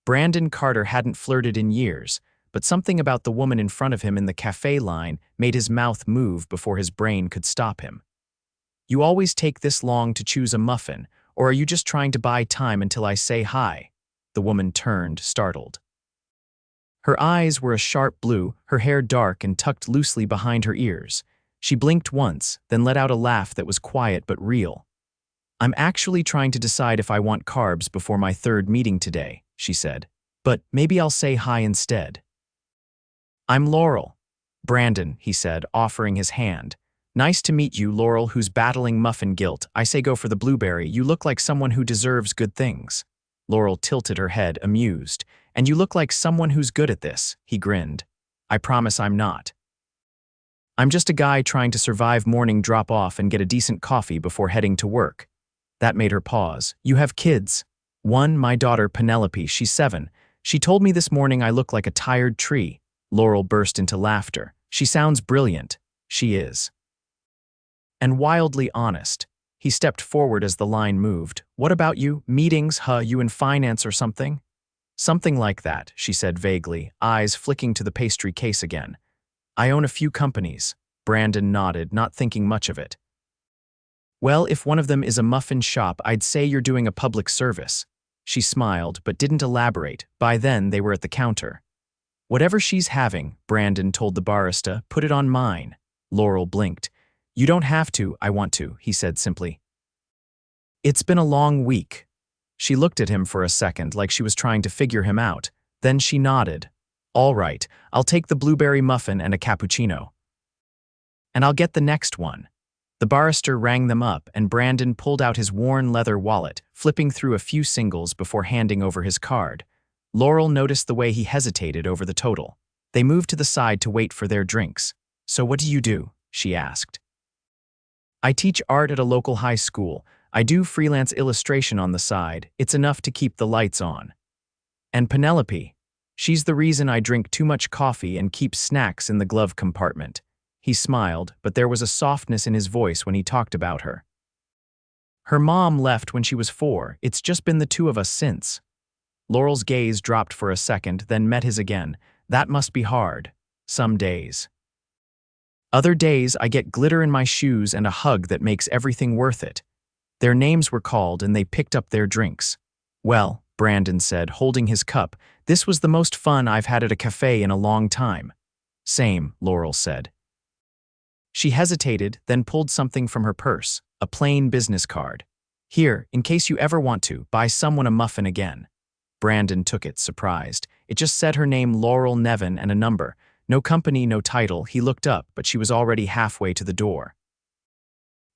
Brandon Carter hadn't flirted in years, but something about the woman in front of him in the cafe line made his mouth move before his brain could stop him. "You always take this long to choose a muffin, or are you just trying to buy time until I say hi?" The woman turned, startled. Her eyes were a sharp blue, her hair dark and tucked loosely behind her ears. She blinked once, then let out a laugh that was quiet but real. "I'm actually trying to decide if I want carbs before my third meeting today," she said. "But maybe I'll say hi instead." "I'm Laurel." "Brandon," he said, offering his hand. "Nice to meet you, Laurel, who's battling muffin guilt. I say go for the blueberry. You look like someone who deserves good things." Laurel tilted her head, amused. "And you look like someone who's good at this," he grinned. "I promise I'm not. I'm just a guy trying to survive morning drop-off and get a decent coffee before heading to work." That made her pause. "You have kids?" "One, my daughter Penelope, she's 7. She told me this morning I look like a tired tree." Laurel burst into laughter. "She sounds brilliant." "She is." And wildly honest. He stepped forward as the line moved. "What about you? Meetings, you in finance or something?" "Something like that," she said vaguely, eyes flicking to the pastry case again. "I own a few companies." Brandon nodded, not thinking much of it. "Well, if one of them is a muffin shop, I'd say you're doing a public service." She smiled, but didn't elaborate. By then, they were at the counter. "Whatever she's having," Brandon told the barista, "put it on mine." Laurel blinked. "You don't have to, I want to," he said simply. "It's been a long week." She looked at him for a second, like she was trying to figure him out. Then she nodded. "All right, I'll take the blueberry muffin and a cappuccino. And I'll get the next one." The barrister rang them up, and Brandon pulled out his worn leather wallet, flipping through a few singles before handing over his card. Laurel noticed the way he hesitated over the total. They moved to the side to wait for their drinks. "So what do you do?" she asked. "I teach art at a local high school. I do freelance illustration on the side. It's enough to keep the lights on." "And Penelope? She's the reason I drink too much coffee and keep snacks in the glove compartment." He smiled, but there was a softness in his voice when he talked about her. "Her mom left when she was 4. It's just been the two of us since." Laurel's gaze dropped for a second, then met his again. "That must be hard." "Some days. Other days I get glitter in my shoes and a hug that makes everything worth it." Their names were called and they picked up their drinks. "Well," Brandon said, holding his cup, "this was the most fun I've had at a cafe in a long time." "Same," Laurel said. She hesitated, then pulled something from her purse, a plain business card. "Here, in case you ever want to, buy someone a muffin again." Brandon took it, surprised. It just said her name, Laurel Nevin, and a number. No company, no title. He looked up, but she was already halfway to the door.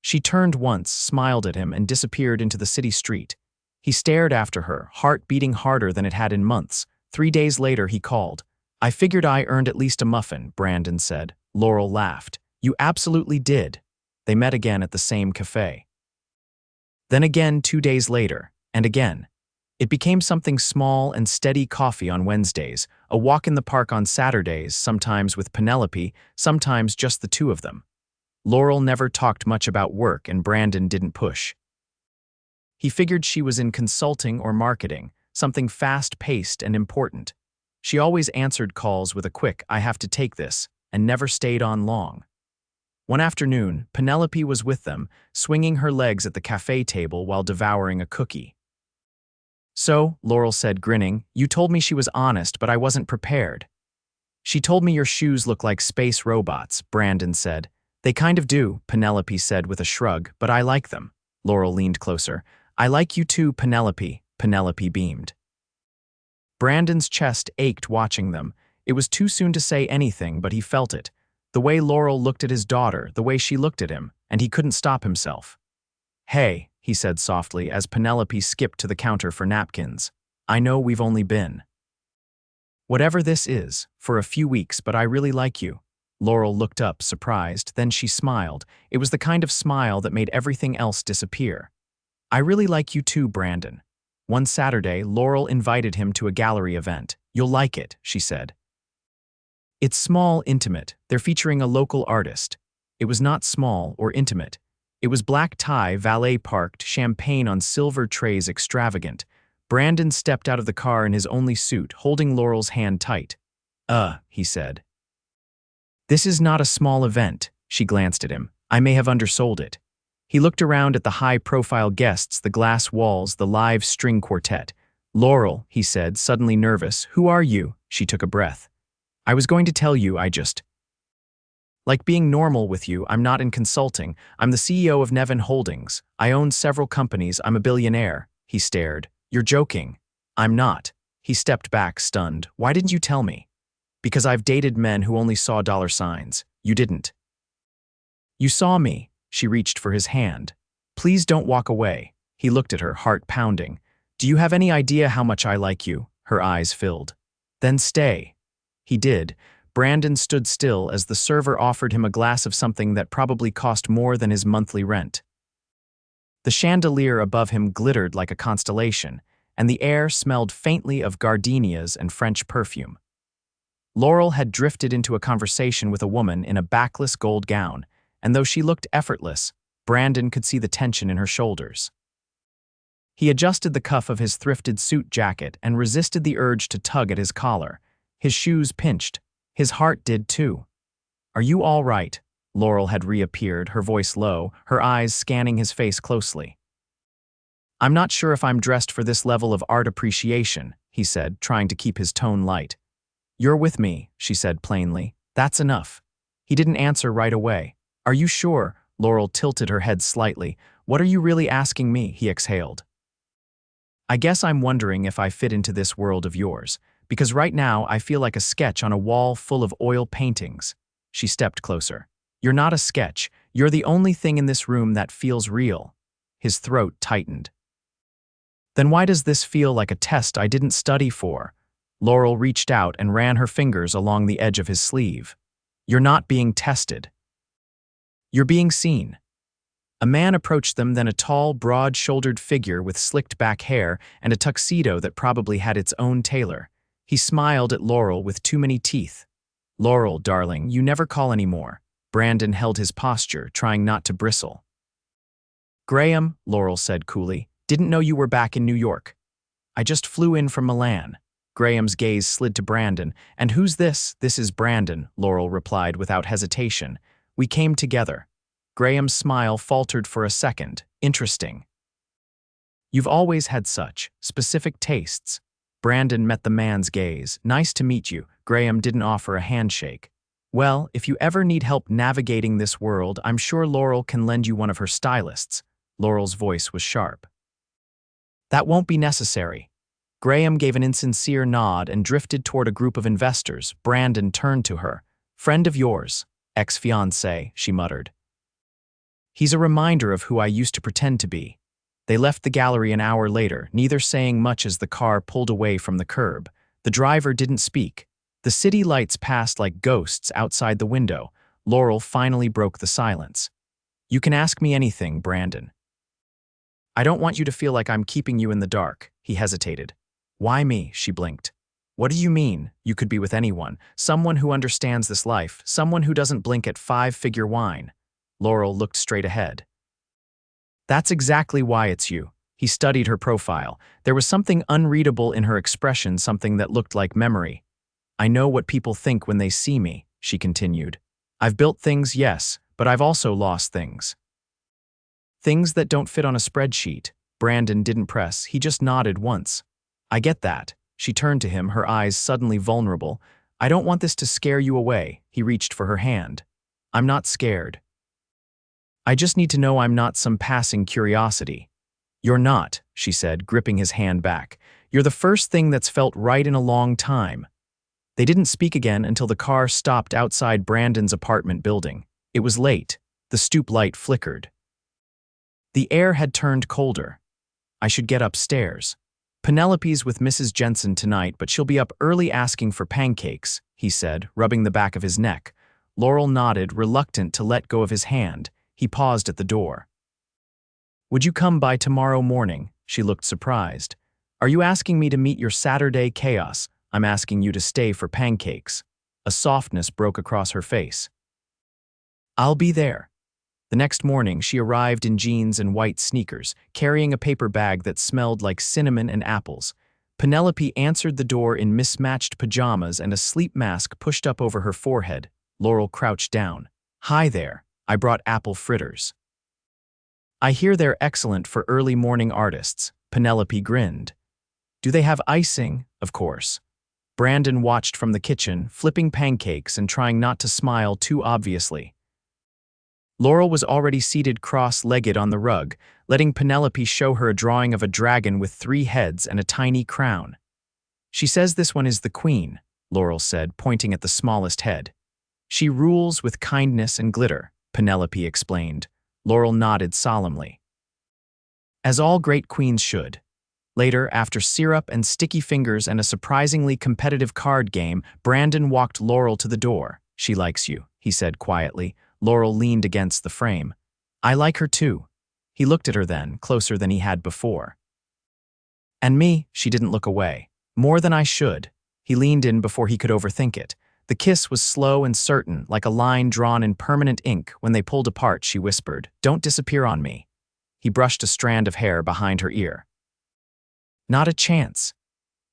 She turned once, smiled at him, and disappeared into the city street. He stared after her, heart beating harder than it had in months. 3 days later, he called. "I figured I earned at least a muffin," Brandon said. Laurel laughed. "You absolutely did." They met again at the same cafe. Then again 2 days later, and again. It became something small and steady: coffee on Wednesdays, a walk in the park on Saturdays, sometimes with Penelope, sometimes just the two of them. Laurel never talked much about work and Brandon didn't push. He figured she was in consulting or marketing, something fast-paced and important. She always answered calls with a quick, "I have to take this," and never stayed on long. One afternoon, Penelope was with them, swinging her legs at the cafe table while devouring a cookie. "So," Laurel said, grinning, "you told me she was honest, but I wasn't prepared." "She told me your shoes look like space robots," Brandon said. "They kind of do," Penelope said with a shrug, "but I like them." Laurel leaned closer. "I like you too, Penelope." Penelope beamed. Brandon's chest ached watching them. It was too soon to say anything, but he felt it. The way Laurel looked at his daughter, the way she looked at him, and he couldn't stop himself. "Hey," he said softly as Penelope skipped to the counter for napkins. "I know we've only been whatever this is for a few weeks, but I really like you." Laurel looked up, surprised, then she smiled. It was the kind of smile that made everything else disappear. "I really like you too, Brandon." One Saturday, Laurel invited him to a gallery event. "You'll like it," she said. "It's small, intimate. They're featuring a local artist." It was not small or intimate. It was black tie, valet parked, champagne on silver trays, extravagant. Brandon stepped out of the car in his only suit, holding Laurel's hand tight. He said. This is not a small event, she glanced at him. I may have undersold it. He looked around at the high-profile guests, the glass walls, the live string quartet. Laurel, he said, suddenly nervous. Who are you? She took a breath. I was going to tell you, Like being normal with you, I'm not in consulting. I'm the CEO of Nevin Holdings. I own several companies. I'm a billionaire. He stared. You're joking. I'm not. He stepped back, stunned. Why didn't you tell me? Because I've dated men who only saw dollar signs. You didn't. You saw me. She reached for his hand. Please don't walk away. He looked at her, heart pounding. Do you have any idea how much I like you? Her eyes filled. Then stay. He did. Brandon stood still as the server offered him a glass of something that probably cost more than his monthly rent. The chandelier above him glittered like a constellation, and the air smelled faintly of gardenias and French perfume. Laurel had drifted into a conversation with a woman in a backless gold gown, and though she looked effortless, Brandon could see the tension in her shoulders. He adjusted the cuff of his thrifted suit jacket and resisted the urge to tug at his collar. His shoes pinched. His heart did too. Are you all right? Laurel had reappeared, her voice low, her eyes scanning his face closely. I'm not sure if I'm dressed for this level of art appreciation, he said, trying to keep his tone light. You're with me, she said plainly. That's enough. He didn't answer right away. Are you sure? Laurel tilted her head slightly. What are you really asking me? He exhaled. I guess I'm wondering if I fit into this world of yours, because right now I feel like a sketch on a wall full of oil paintings. She stepped closer. You're not a sketch. You're the only thing in this room that feels real. His throat tightened. Then why does this feel like a test I didn't study for? Laurel reached out and ran her fingers along the edge of his sleeve. You're not being tested. You're being seen. A man approached them, then a tall, broad-shouldered figure with slicked-back hair and a tuxedo that probably had its own tailor. He smiled at Laurel with too many teeth. Laurel, darling, you never call anymore. Brandon held his posture, trying not to bristle. Graham, Laurel said coolly, didn't know you were back in New York. I just flew in from Milan. Graham's gaze slid to Brandon. And who's this? This is Brandon, Laurel replied without hesitation. We came together. Graham's smile faltered for a second. Interesting. You've always had such specific tastes. Brandon met the man's gaze. Nice to meet you. Graham didn't offer a handshake. Well, if you ever need help navigating this world, I'm sure Laurel can lend you one of her stylists. Laurel's voice was sharp. That won't be necessary. Graham gave an insincere nod and drifted toward a group of investors. Brandon turned to her. Friend of yours. Ex-fiancé, she muttered. He's a reminder of who I used to pretend to be. They left the gallery an hour later, neither saying much as the car pulled away from the curb. The driver didn't speak. The city lights passed like ghosts outside the window. Laurel finally broke the silence. You can ask me anything, Brandon. I don't want you to feel like I'm keeping you in the dark. He hesitated. Why me? She blinked. What do you mean? You could be with anyone. Someone who understands this life. Someone who doesn't blink at five-figure wine. Laurel looked straight ahead. That's exactly why it's you. He studied her profile. There was something unreadable in her expression, something that looked like memory. I know what people think when they see me, she continued. I've built things, yes, but I've also lost things. Things that don't fit on a spreadsheet. Brandon didn't press, he just nodded once. I get that. She turned to him, her eyes suddenly vulnerable. I don't want this to scare you away. He reached for her hand. I'm not scared. I just need to know I'm not some passing curiosity. You're not, she said, gripping his hand back. You're the first thing that's felt right in a long time. They didn't speak again until the car stopped outside Brandon's apartment building. It was late. The stoop light flickered. The air had turned colder. I should get upstairs. Penelope's with Mrs. Jensen tonight, but she'll be up early asking for pancakes, he said, rubbing the back of his neck. Laurel nodded, reluctant to let go of his hand. He paused at the door. Would you come by tomorrow morning? She looked surprised. Are you asking me to meet your Saturday chaos? I'm asking you to stay for pancakes. A softness broke across her face. I'll be there. The next morning, she arrived in jeans and white sneakers, carrying a paper bag that smelled like cinnamon and apples. Penelope answered the door in mismatched pajamas and a sleep mask pushed up over her forehead. Laurel crouched down. "Hi there, I brought apple fritters." "I hear they're excellent for early morning artists," Penelope grinned. "Do they have icing?" "Of course." Brandon watched from the kitchen, flipping pancakes and trying not to smile too obviously. Laurel was already seated cross-legged on the rug, letting Penelope show her a drawing of a dragon with 3 heads and a tiny crown. "She says this one is the queen," Laurel said, pointing at the smallest head. "She rules with kindness and glitter," Penelope explained. Laurel nodded solemnly. As all great queens should. Later, after syrup and sticky fingers and a surprisingly competitive card game, Brandon walked Laurel to the door. "She likes you," he said quietly. Laurel leaned against the frame. "I like her too." He looked at her then, closer than he had before. "And me," she didn't look away. "More than I should." He leaned in before he could overthink it. The kiss was slow and certain, like a line drawn in permanent ink. When they pulled apart, she whispered, "Don't disappear on me." He brushed a strand of hair behind her ear. "Not a chance."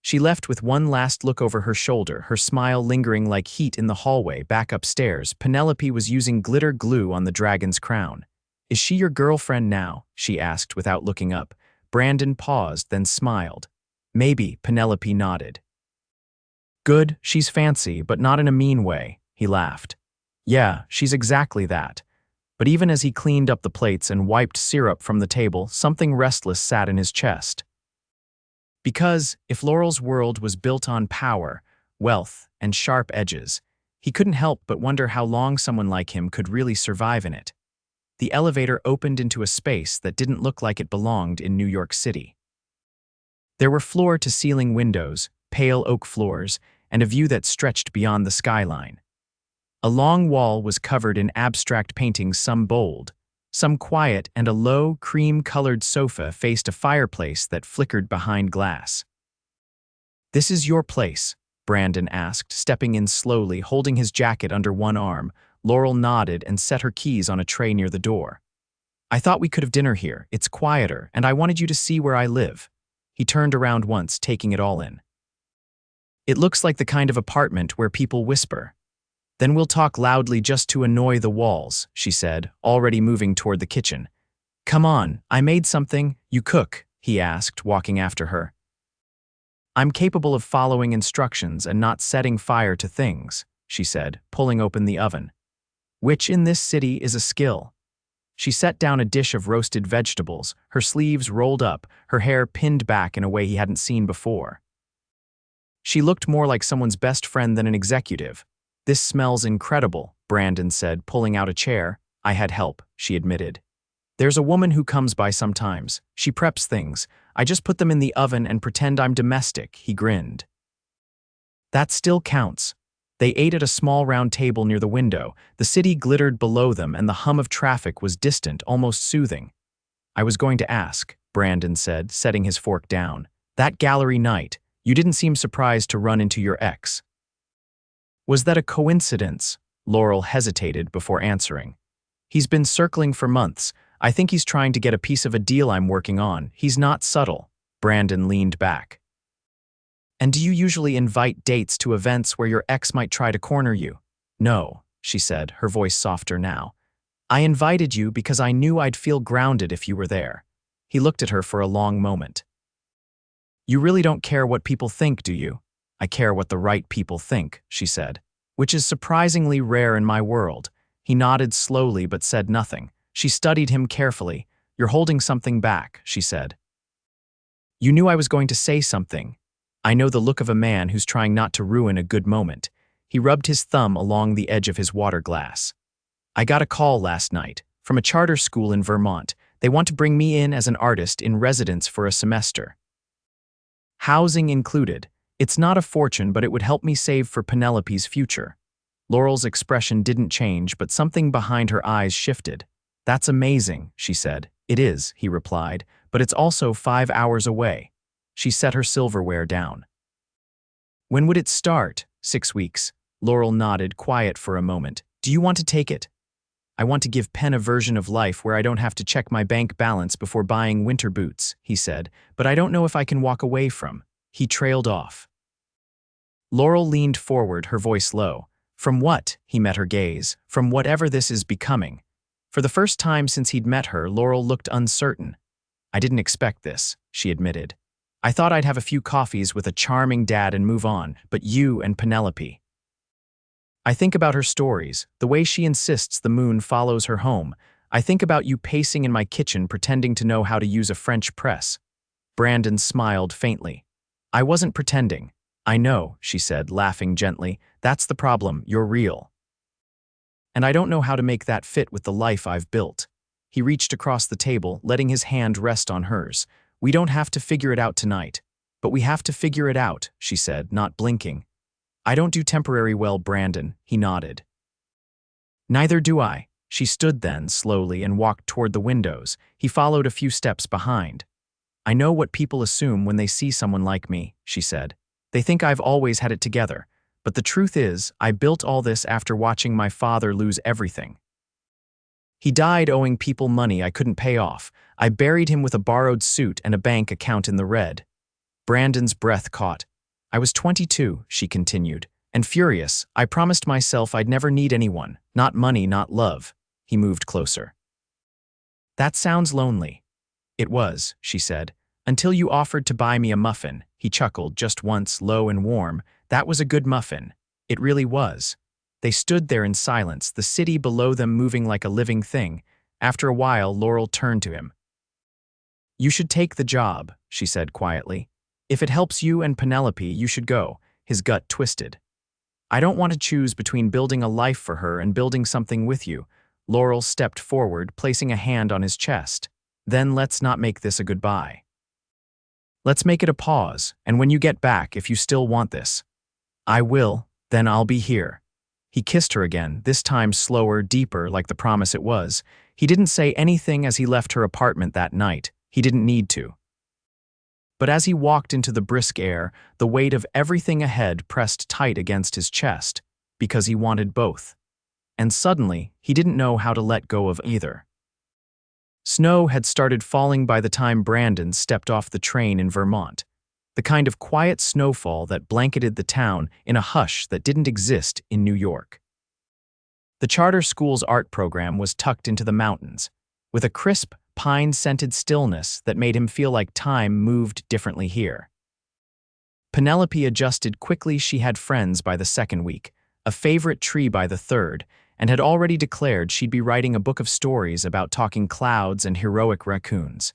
She left with one last look over her shoulder, her smile lingering like heat in the hallway. Back upstairs, Penelope was using glitter glue on the dragon's crown. "Is she your girlfriend now?" she asked without looking up. Brandon paused, then smiled. "Maybe," Penelope nodded. "Good, she's fancy, but not in a mean way," he laughed. "Yeah, she's exactly that." But even as he cleaned up the plates and wiped syrup from the table, something restless sat in his chest. Because, if Laurel's world was built on power, wealth, and sharp edges, he couldn't help but wonder how long someone like him could really survive in it. The elevator opened into a space that didn't look like it belonged in New York City. There were floor-to-ceiling windows, pale oak floors, and a view that stretched beyond the skyline. A long wall was covered in abstract paintings, some bold, some quiet, and a low, cream-colored sofa faced a fireplace that flickered behind glass. "This is your place?" Brandon asked, stepping in slowly, holding his jacket under one arm. Laurel nodded and set her keys on a tray near the door. "I thought we could have dinner here. It's quieter, and I wanted you to see where I live." He turned around once, taking it all in. "It looks like the kind of apartment where people whisper. Then we'll talk loudly just to annoy the walls," she said, already moving toward the kitchen. "Come on, I made something. You cook?" he asked, walking after her. "I'm capable of following instructions and not setting fire to things," she said, pulling open the oven. "Which in this city is a skill." She set down a dish of roasted vegetables, her sleeves rolled up, her hair pinned back in a way he hadn't seen before. She looked more like someone's best friend than an executive. "This smells incredible," Brandon said, pulling out a chair. "I had help," she admitted. "There's a woman who comes by sometimes. She preps things. I just put them in the oven and pretend I'm domestic," he grinned. "That still counts." They ate at a small round table near the window. The city glittered below them and the hum of traffic was distant, almost soothing. "I was going to ask," Brandon said, setting his fork down. "That gallery night, you didn't seem surprised to run into your ex. Was that a coincidence?" Laurel hesitated before answering. "He's been circling for months. I think he's trying to get a piece of a deal I'm working on. He's not subtle." Brandon leaned back. "And do you usually invite dates to events where your ex might try to corner you?" "No," she said, her voice softer now. "I invited you because I knew I'd feel grounded if you were there." He looked at her for a long moment. "You really don't care what people think, do you?" "I care what the right people think," she said. "Which is surprisingly rare in my world." He nodded slowly but said nothing. She studied him carefully. "You're holding something back," she said. "You knew I was going to say something." I know the look of a man who's trying not to ruin a good moment. He rubbed his thumb along the edge of his water glass. "I got a call last night from a charter school in Vermont. They want to bring me in as an artist in residence for a semester. Housing included. It's not a fortune, but it would help me save for Penelope's future." Laurel's expression didn't change, but something behind her eyes shifted. "That's amazing," she said. "It is," he replied, "but it's also 5 hours away." She set her silverware down. "When would it start?" 6 weeks. Laurel nodded, quiet for a moment. "Do you want to take it?" I want to give Penn a version of life where I don't have to check my bank balance before buying winter boots, he said, but I don't know if I can walk away from. He trailed off. Laurel leaned forward, her voice low. From what? He met her gaze. From whatever this is becoming. For the first time since he'd met her, Laurel looked uncertain. I didn't expect this, she admitted. I thought I'd have a few coffees with a charming dad and move on, but you and Penelope. I think about her stories, the way she insists the moon follows her home. I think about you pacing in my kitchen pretending to know how to use a French press. Brandon smiled faintly. I wasn't pretending. I know, she said, laughing gently. That's the problem, you're real. And I don't know how to make that fit with the life I've built. He reached across the table, letting his hand rest on hers. We don't have to figure it out tonight. But we have to figure it out, she said, not blinking. I don't do temporary well, Brandon, he nodded. Neither do I. She stood then, slowly, and walked toward the windows. He followed a few steps behind. I know what people assume when they see someone like me, she said. They think I've always had it together. But the truth is, I built all this after watching my father lose everything. He died owing people money I couldn't pay off. I buried him with a borrowed suit and a bank account in the red. Brandon's breath caught. I was 22, she continued, and furious. I promised myself I'd never need anyone, not money, not love. He moved closer. That sounds lonely. It was, she said, until you offered to buy me a muffin. He chuckled just once, low and warm. That was a good muffin. It really was. They stood there in silence, the city below them moving like a living thing. After a while, Laurel turned to him. You should take the job, she said quietly. If it helps you and Penelope, you should go. His gut twisted. I don't want to choose between building a life for her and building something with you. Laurel stepped forward, placing a hand on his chest. Then let's not make this a goodbye. Let's make it a pause, and when you get back, if you still want this. I will, then I'll be here. He kissed her again, this time slower, deeper, like the promise it was. He didn't say anything as he left her apartment that night. He didn't need to. But as he walked into the brisk air, the weight of everything ahead pressed tight against his chest, because he wanted both. And suddenly, he didn't know how to let go of either. Snow had started falling by the time Brandon stepped off the train in Vermont, the kind of quiet snowfall that blanketed the town in a hush that didn't exist in New York. The charter school's art program was tucked into the mountains, with a crisp, pine-scented stillness that made him feel like time moved differently here. Penelope adjusted quickly. She had friends by the second week, a favorite tree by the third, and had already declared she'd be writing a book of stories about talking clouds and heroic raccoons.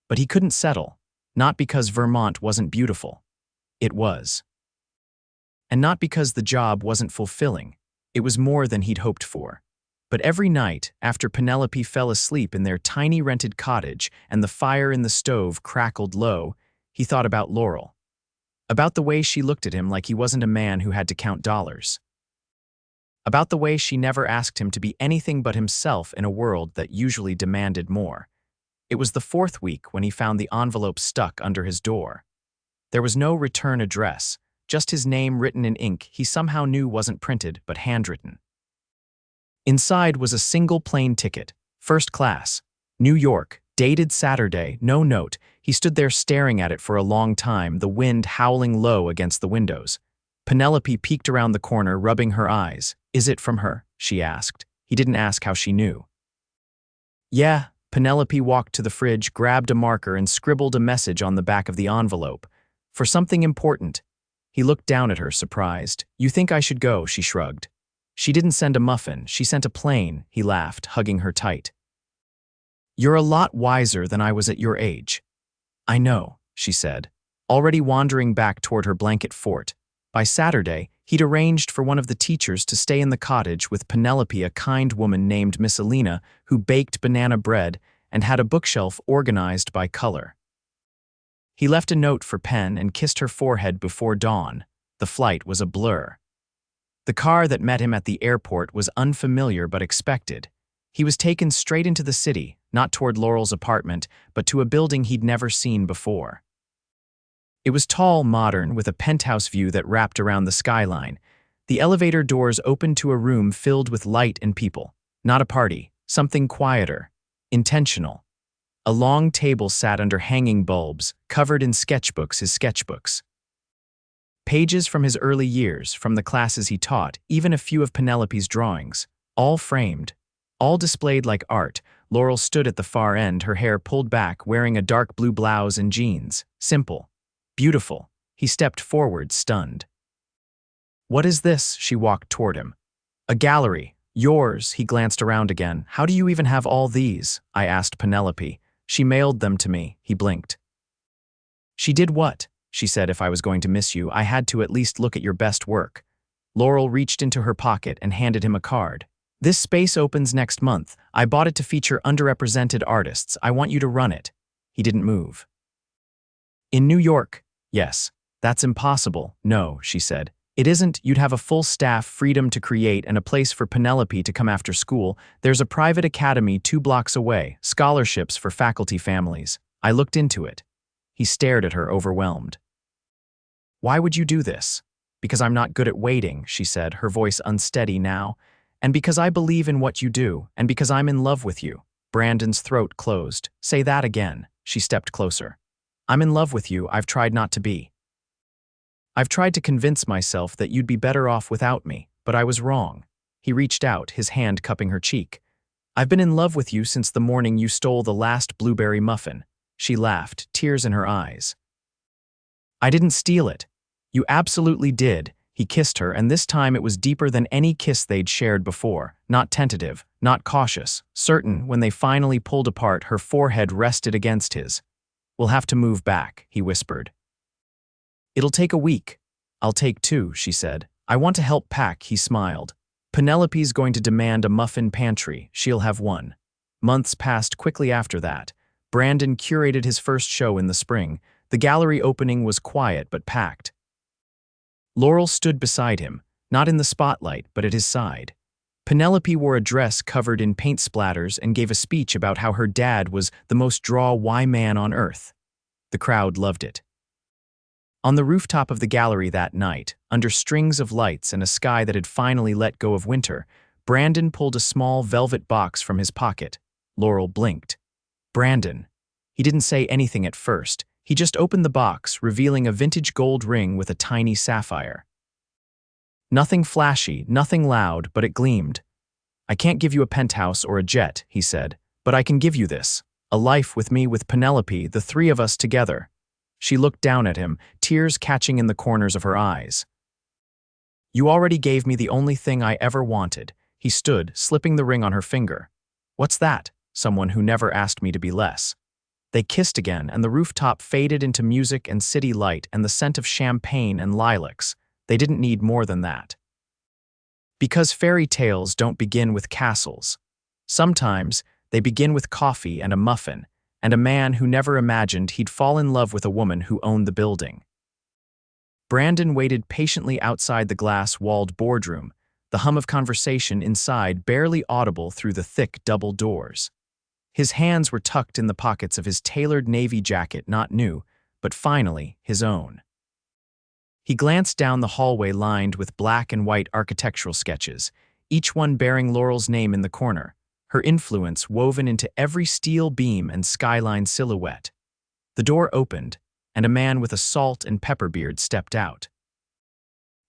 But he couldn't settle, not because Vermont wasn't beautiful. It was. And not because the job wasn't fulfilling. It was more than he'd hoped for. But every night, after Penelope fell asleep in their tiny rented cottage and the fire in the stove crackled low, he thought about Laurel. About the way she looked at him like he wasn't a man who had to count dollars. About the way she never asked him to be anything but himself in a world that usually demanded more. It was the fourth week when he found the envelope stuck under his door. There was no return address, just his name written in ink he somehow knew wasn't printed but handwritten. Inside was a single plane ticket, first class, New York, dated Saturday, no note. He stood there staring at it for a long time, the wind howling low against the windows. Penelope peeked around the corner, rubbing her eyes. Is it from her? She asked. He didn't ask how she knew. Yeah, Penelope walked to the fridge, grabbed a marker, and scribbled a message on the back of the envelope. For something important. He looked down at her, surprised. You think I should go, she shrugged. She didn't send a muffin, she sent a plane, he laughed, hugging her tight. You're a lot wiser than I was at your age. I know, she said, already wandering back toward her blanket fort. By Saturday, he'd arranged for one of the teachers to stay in the cottage with Penelope, a kind woman named Miss Alina, who baked banana bread and had a bookshelf organized by color. He left a note for Pen and kissed her forehead before dawn. The flight was a blur. The car that met him at the airport was unfamiliar but expected. He was taken straight into the city, not toward Laurel's apartment, but to a building he'd never seen before. It was tall, modern, with a penthouse view that wrapped around the skyline. The elevator doors opened to a room filled with light and people. Not a party, something quieter, intentional. A long table sat under hanging bulbs, covered in sketchbooks, his sketchbooks. Pages from his early years, from the classes he taught, even a few of Penelope's drawings, all framed, all displayed like art. Laurel stood at the far end, her hair pulled back, wearing a dark blue blouse and jeans. Simple. Beautiful. He stepped forward, stunned. "What is this?" She walked toward him. "A gallery. Yours." He glanced around again. "How do you even have all these?" I asked Penelope. "She mailed them to me." He blinked. "She did what?" She said. "If I was going to miss you, I had to at least look at your best work." Laurel reached into her pocket and handed him a card. "This space opens next month. I bought it to feature underrepresented artists. I want you to run it." He didn't move. "In New York?" "Yes." "That's impossible." "No," she said. "It isn't. You'd have a full staff, freedom to create, and a place for Penelope to come after school. There's a private academy 2 blocks away, scholarships for faculty families. I looked into it." He stared at her, overwhelmed. "Why would you do this?" "Because I'm not good at waiting," she said, her voice unsteady now. "And because I believe in what you do, and because I'm in love with you." Brandon's throat closed. "Say that again." She stepped closer. "I'm in love with you. I've tried not to be. I've tried to convince myself that you'd be better off without me, but I was wrong." He reached out, his hand cupping her cheek. "I've been in love with you since the morning you stole the last blueberry muffin." She laughed, tears in her eyes. "I didn't steal it." "You absolutely did." He kissed her, and this time it was deeper than any kiss they'd shared before. Not tentative, not cautious, certain. When they finally pulled apart, her forehead rested against his. "We'll have to move back," he whispered. "It'll take a week." "I'll take 2, she said. "I want to help pack," he smiled. "Penelope's going to demand a muffin pantry. She'll have one." Months passed quickly after that. Brandon curated his first show in the spring. The gallery opening was quiet but packed. Laurel stood beside him, not in the spotlight, but at his side. Penelope wore a dress covered in paint splatters and gave a speech about how her dad was the most draw-why man on earth. The crowd loved it. On the rooftop of the gallery that night, under strings of lights and a sky that had finally let go of winter, Brandon pulled a small velvet box from his pocket. Laurel blinked. "Brandon." He didn't say anything at first. He just opened the box, revealing a vintage gold ring with a tiny sapphire. Nothing flashy, nothing loud, but it gleamed. "I can't give you a penthouse or a jet," he said, "but I can give you this. A life with me, with Penelope, the 3 of us together." She looked down at him, tears catching in the corners of her eyes. "You already gave me the only thing I ever wanted." He stood, slipping the ring on her finger. "What's that?" "Someone who never asked me to be less." They kissed again, and the rooftop faded into music and city light and the scent of champagne and lilacs. They didn't need more than that. Because fairy tales don't begin with castles. Sometimes they begin with coffee and a muffin, and a man who never imagined he'd fall in love with a woman who owned the building. Brandon waited patiently outside the glass-walled boardroom, the hum of conversation inside barely audible through the thick double doors. His hands were tucked in the pockets of his tailored navy jacket, not new, but finally his own. He glanced down the hallway lined with black and white architectural sketches, each one bearing Laurel's name in the corner, her influence woven into every steel beam and skyline silhouette. The door opened, and a man with a salt and pepper beard stepped out.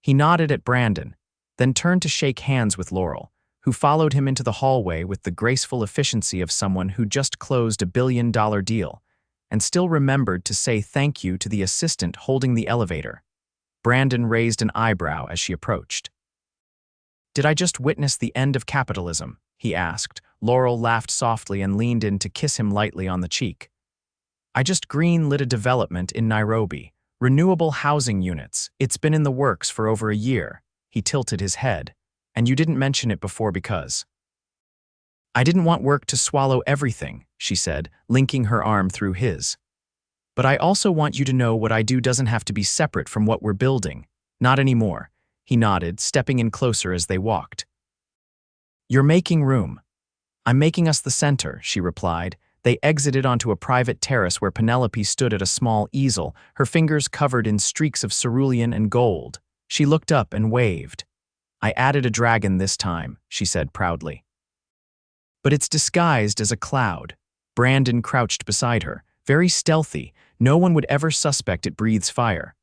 He nodded at Brandon, then turned to shake hands with Laurel, who followed him into the hallway with the graceful efficiency of someone who just closed a $1 billion deal, and still remembered to say thank you to the assistant holding the elevator. Brandon raised an eyebrow as she approached. "Did I just witness the end of capitalism?" he asked. Laurel laughed softly and leaned in to kiss him lightly on the cheek. "I just green-lit a development in Nairobi. Renewable housing units. It's been in the works for over a year." He tilted his head. "And you didn't mention it before because—" "I didn't want work to swallow everything," she said, linking her arm through his. "But I also want you to know what I do doesn't have to be separate from what we're building. Not anymore." He nodded, stepping in closer as they walked. "You're making room." "I'm making us the center," she replied. They exited onto a private terrace where Penelope stood at a small easel, her fingers covered in streaks of cerulean and gold. She looked up and waved. "I added a dragon this time," she said proudly. but it's disguised as a cloud. Brandon crouched beside her, very stealthy. No one would ever suspect it breathes fire.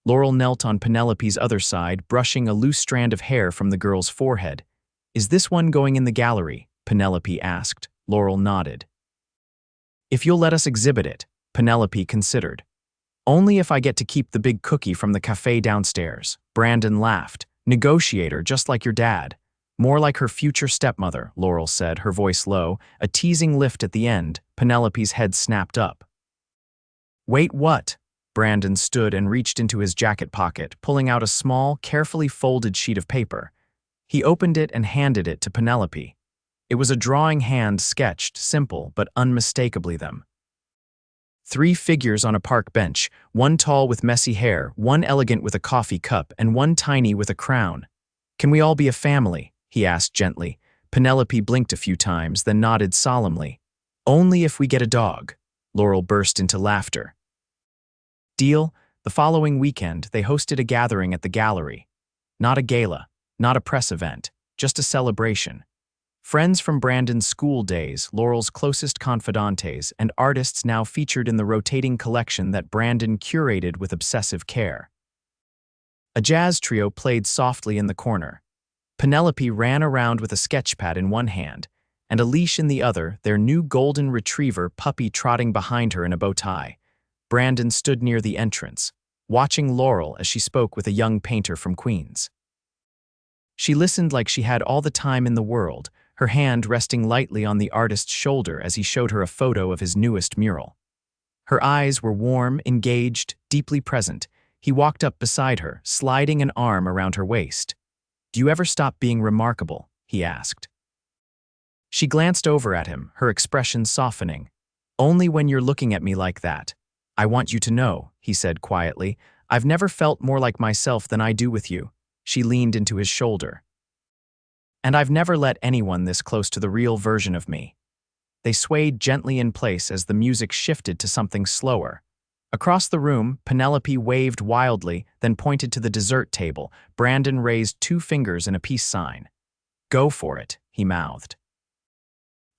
Laurel knelt on Penelope's other side, brushing a loose strand of hair from the girl's forehead. "Is this one going in the gallery?" Penelope asked. Laurel nodded. "If you'll let us exhibit it," Penelope considered. "Only if I get to keep the big cookie from the cafe downstairs." Brandon laughed. "Negotiator, just like your dad." "More like her future stepmother," Laurel said, her voice low, a teasing lift at the end. Penelope's head snapped up. "Wait, what?" Brandon stood and reached into his jacket pocket, pulling out a small, carefully folded sheet of paper. He opened it and handed it to Penelope. It was a drawing hand sketched, simple but unmistakably them. 3 figures on a park bench, one tall with messy hair, one elegant with a coffee cup, and one tiny with a crown. "Can we all be a family?" he asked gently. Penelope blinked a few times, then nodded solemnly. "Only if we get a dog." Laurel burst into laughter. Deal? The following weekend, they hosted a gathering at the gallery. Not a gala, not a press event, just a celebration. Friends from Brandon's school days, Laurel's closest confidantes, and artists now featured in the rotating collection that Brandon curated with obsessive care. A jazz trio played softly in the corner. Penelope ran around with a sketchpad in one hand, and a leash in the other, their new golden retriever puppy trotting behind her in a bow tie. Brandon stood near the entrance, watching Laurel as she spoke with a young painter from Queens. She listened like she had all the time in the world, her hand resting lightly on the artist's shoulder as he showed her a photo of his newest mural. Her eyes were warm, engaged, deeply present. He walked up beside her, sliding an arm around her waist. "Do you ever stop being remarkable?" he asked. She glanced over at him, her expression softening. "Only when you're looking at me like that. I want you to know," he said quietly, "I've never felt more like myself than I do with you." She leaned into his shoulder. "And I've never let anyone this close to the real version of me." They swayed gently in place as the music shifted to something slower. Across the room, Penelope waved wildly, then pointed to the dessert table. Brandon raised 2 fingers in a peace sign. "Go for it," he mouthed.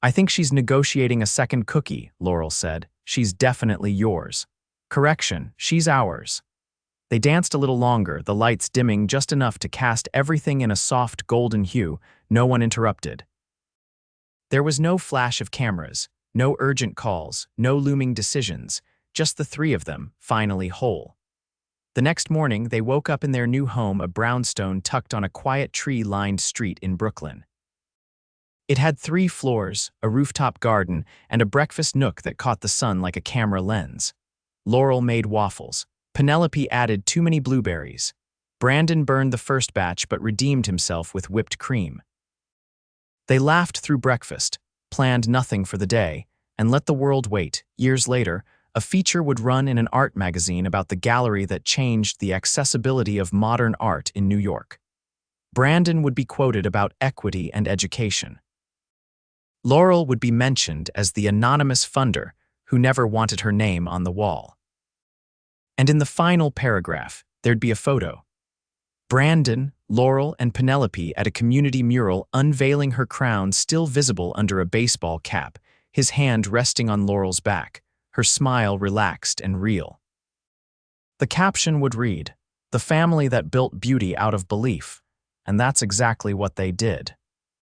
"I think she's negotiating a second cookie," Laurel said. "She's definitely yours." "Correction, she's ours." They danced a little longer, the lights dimming just enough to cast everything in a soft golden hue. No one interrupted. There was no flash of cameras, no urgent calls, no looming decisions, just the 3 of them, finally whole. The next morning, they woke up in their new home, a brownstone tucked on a quiet tree-lined street in Brooklyn. It had 3 floors, a rooftop garden, and a breakfast nook that caught the sun like a camera lens. Laurel made waffles. Penelope added too many blueberries. Brandon burned the first batch but redeemed himself with whipped cream. They laughed through breakfast, planned nothing for the day, and let the world wait. Years later, a feature would run in an art magazine about the gallery that changed the accessibility of modern art in New York. Brandon would be quoted about equity and education. Laurel would be mentioned as the anonymous funder who never wanted her name on the wall. And in the final paragraph, there'd be a photo. Brandon, Laurel, and Penelope at a community mural unveiling her crown still visible under a baseball cap, his hand resting on Laurel's back, her smile relaxed and real. The caption would read, "The family that built beauty out of belief," and that's exactly what they did.